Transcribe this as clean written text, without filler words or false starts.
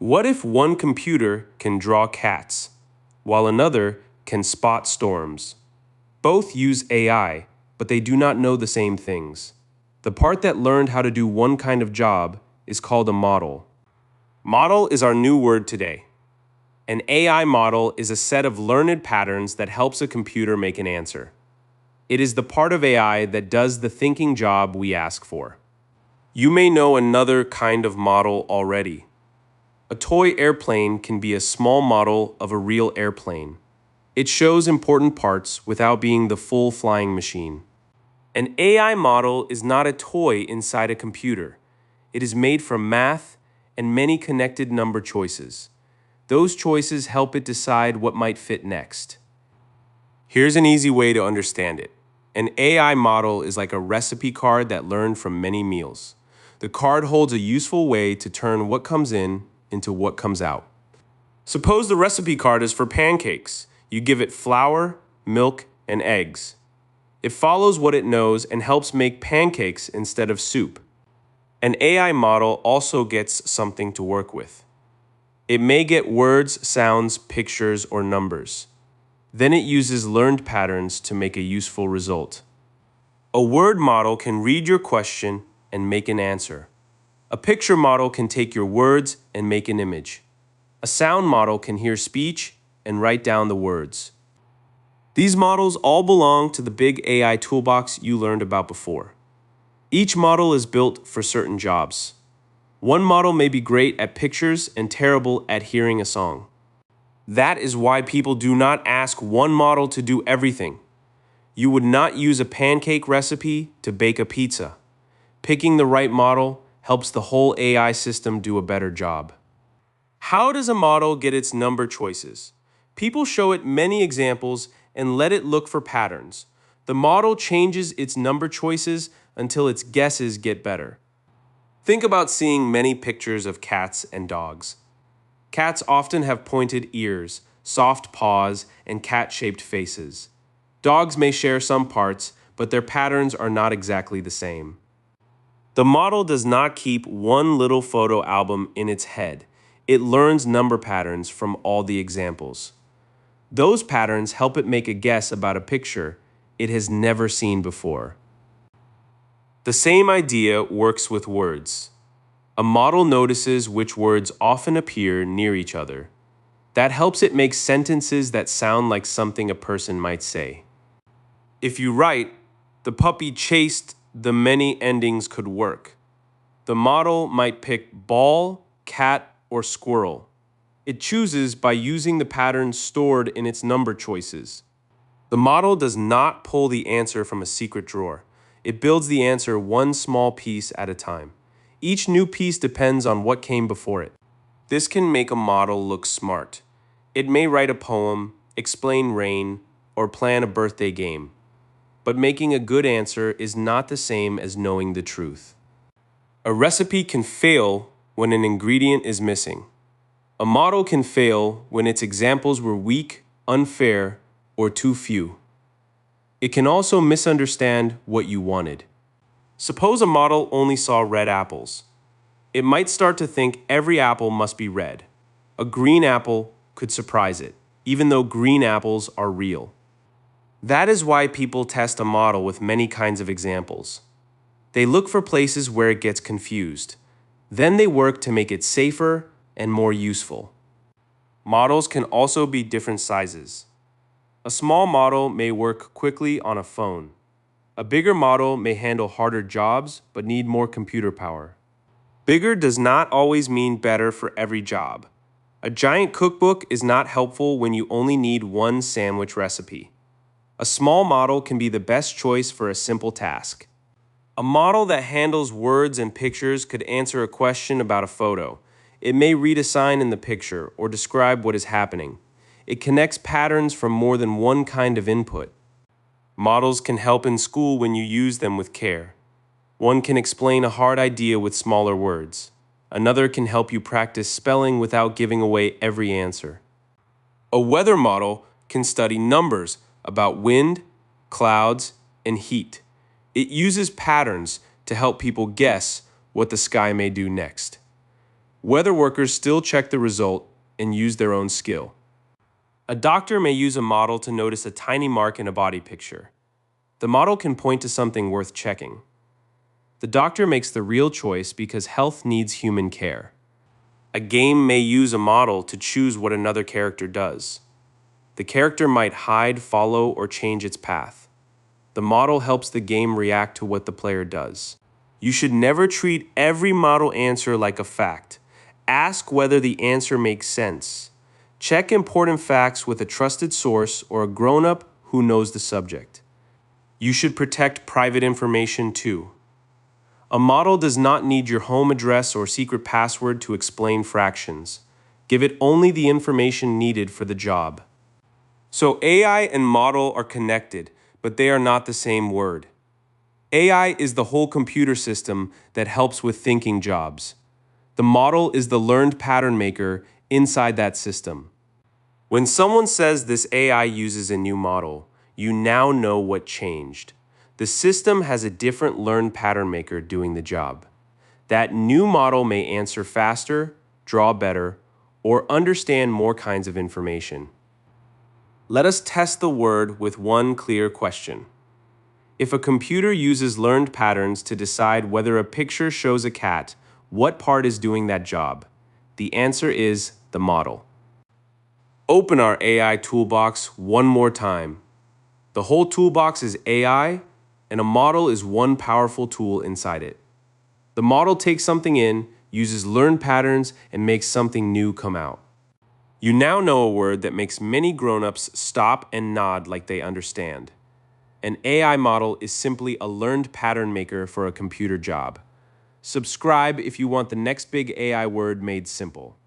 What if one computer can draw cats, while another can spot storms? Both use AI, but they do not know the same things. The part that learned how to do one kind of job is called a model. Model is our new word today. An AI model is a set of learned patterns that helps a computer make an answer. It is the part of AI that does the thinking job we ask for. You may know another kind of model already. A toy airplane can be a small model of a real airplane. It shows important parts without being the full flying machine. An AI model is not a toy inside a computer. It is made from math and many connected number choices. Those choices help it decide what might fit next. Here's an easy way to understand it. An AI model is like a recipe card that learned from many meals. The card holds a useful way to turn what comes in into what comes out. Suppose the recipe card is for pancakes. You give it flour, milk, and eggs. It follows what it knows and helps make pancakes instead of soup. An AI model also gets something to work with. It may get words, sounds, pictures, or numbers. Then it uses learned patterns to make a useful result. A word model can read your question and make an answer. A picture model can take your words and make an image. A sound model can hear speech and write down the words. These models all belong to the big AI toolbox you learned about before. Each model is built for certain jobs. One model may be great at pictures and terrible at hearing a song. That is why people do not ask one model to do everything. You would not use a pancake recipe to bake a pizza. Picking the right model helps the whole AI system do a better job. How does a model get its number choices? People show it many examples and let it look for patterns. The model changes its number choices until its guesses get better. Think about seeing many pictures of cats and dogs. Cats often have pointed ears, soft paws, and cat-shaped faces. Dogs may share some parts, but their patterns are not exactly the same. The model does not keep one little photo album in its head. It learns number patterns from all the examples. Those patterns help it make a guess about a picture it has never seen before. The same idea works with words. A model notices which words often appear near each other. That helps it make sentences that sound like something a person might say. If you write, "The puppy chased," the many endings could work. The model might pick ball, cat, or squirrel. It chooses by using the patterns stored in its number choices. The model does not pull the answer from a secret drawer. It builds the answer one small piece at a time. Each new piece depends on what came before it. This can make a model look smart. It may write a poem, explain rain, or plan a birthday game. But making a good answer is not the same as knowing the truth. A recipe can fail when an ingredient is missing. A model can fail when its examples were weak, unfair, or too few. It can also misunderstand what you wanted. Suppose a model only saw red apples. It might start to think every apple must be red. A green apple could surprise it, even though green apples are real. That is why people test a model with many kinds of examples. They look for places where it gets confused. Then they work to make it safer and more useful. Models can also be different sizes. A small model may work quickly on a phone. A bigger model may handle harder jobs but need more computer power. Bigger does not always mean better for every job. A giant cookbook is not helpful when you only need one sandwich recipe. A small model can be the best choice for a simple task. A model that handles words and pictures could answer a question about a photo. It may read a sign in the picture or describe what is happening. It connects patterns from more than one kind of input. Models can help in school when you use them with care. One can explain a hard idea with smaller words. Another can help you practice spelling without giving away every answer. A weather model can study numbers about wind, clouds, and heat. It uses patterns to help people guess what the sky may do next. Weather workers still check the result and use their own skill. A doctor may use a model to notice a tiny mark in a body picture. The model can point to something worth checking. The doctor makes the real choice because health needs human care. A game may use a model to choose what another character does. The character might hide, follow, or change its path. The model helps the game react to what the player does. You should never treat every model answer like a fact. Ask whether the answer makes sense. Check important facts with a trusted source or a grown-up who knows the subject. You should protect private information too. A model does not need your home address or secret password to explain fractions. Give it only the information needed for the job. So AI and model are connected, but they are not the same word. AI is the whole computer system that helps with thinking jobs. The model is the learned pattern maker inside that system. When someone says this AI uses a new model, you now know what changed. The system has a different learned pattern maker doing the job. That new model may answer faster, draw better, or understand more kinds of information. Let us test the word with one clear question. If a computer uses learned patterns to decide whether a picture shows a cat, what part is doing that job? The answer is the model. Open our AI toolbox one more time. The whole toolbox is AI, and a model is one powerful tool inside it. The model takes something in, uses learned patterns, and makes something new come out. You now know a word that makes many grown-ups stop and nod like they understand. An AI model is simply a learned pattern maker for a computer job. Subscribe if you want the next big AI word made simple.